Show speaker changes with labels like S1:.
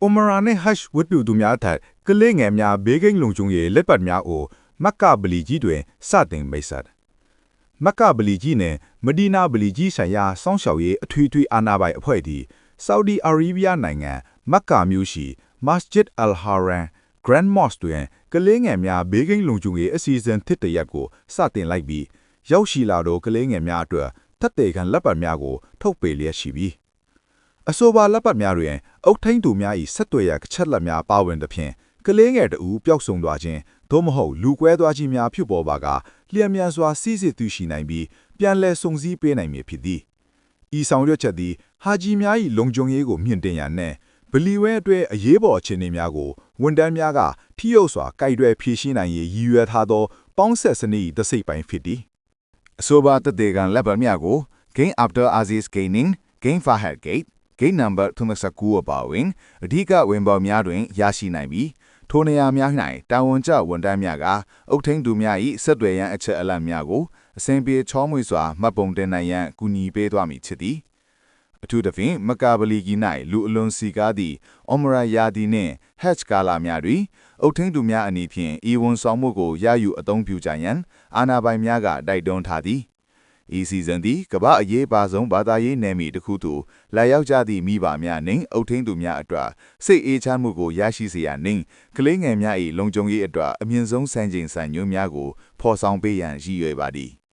S1: Omara နဲ့ Hush ဝတ္ထုသူများထက်ကလေးငယ်များဘေးကင်းလုံခြုံရေးလက်ပတ်များကိုမက္ကဗလီကြီးတွင်စတင်မိတ်ဆက်မက္ကဗလီကြီးနဲ့မဒီနာဗလီကြီးဆိုင်ရာစောင့်ရှောက်ရေးအထွေထွေအာဏာပိုင်အဖွဲ့သည်ဆော်ဒီအာရေဗျနိုင်ငံမက္ကာမြို့ရှိ Masjid Al-Haram Grand Mosque တွင်ကလေးငယ်များဘေးကင်းလုံခြုံရေးအစီအစဉ်တစ်တရက်ကိုစတင်လိုက်ပြီးရောက်ရှိလာသောကလေးငယ်များအတွက်ထပ်သေးခံလက်ပတ်များကိုထုတ်ပေးလျက်ရှိပြီးအဆိုပါလက်ပတ်များတွင်အုတ်ထိန်သူများ၏ဆက်သွယ်ရာချက်လက်များပါဝင်သဖြင့်ကလေးငယ်တူပျောက်ဆုံးသွားခြင်းသို့မဟုတ်လူကွဲသွားခြင်းများဖြစ်ပေါ်ပါကလျှက်မြန်စွာစီးစစ်သူရှိနိုင်ပြီးပြန်လည်စုံစည်းပေးနိုင်မည်ဖြစ်သည်ဤဆောင်ရွက်ချက်သည်ဟာဂျီများ၏လုံခြုံရေးကိုမြင့်တင်ရန်နှင့်ဗလီဝဲအတွက်အရေးပေါ်အခြေအနေများကိုဝန်တန်းများကထိရောက်စွာကိုက်တွယ်ဖြေရှင်းနိုင်ရည်ရည်ရွယ်ထားသောပေါင်းဆက်စနစ်၏တစ်စိတ်ပိုင်းဖြစ်သည်
S2: အဆိုပါတသေးကန်လက်ပတ်များကို King Abdul Aziz Gaming King Fahad Gate Gate number 39အပါအဝင်အဓိကဝင်ပေါများတွင်ရရှိနိုင်ပြီးထိုနေရာများ၌တာဝန်ကျဝန်တန်းများကအုတ်ထင်းသူများ၏ဆက်သွယ်ရန်အချက်အလက်များကိုအစဉ်ပြေချောမွေ့စွာမှတ်ပုံတင်နိုင်ရန်ကူညီပေးသွားမည်ဖြစ်သည်အထူးသဖြင့်မကာဗလီကြီး၌လူအလွန်စီကားသည့်အမရာယာဒီနှင့်ဟက်ချ်ကာလာများတွင်အုတ်ထင်းသူများအနေဖြင့်ဤဝန်ဆောင်မှုကိုရယူအသုံးပြုကြရန်အာဏာပိုင်များကတိုက်တွန်းထားသည်ဤစီဇန်သည်ကမ္ဘာအရေးပါဆုံးဘာသာရေးနယ်မြေတစ်ခုသို့လာရောက်ကြသည့်မိဘများနှင့်အုတ်ထင်းသူများအတွက်စိတ်အေးချမ်းမှုကိုရရှိစေရနှင့်ကလေးငယ်များ၏လုံခြုံရေးအတွက်အမြင့်ဆုံးစံချိန်စံညွှန်းများကိုဖော်ဆောင်ပေးရန်ရည်ရွယ်ပါသည်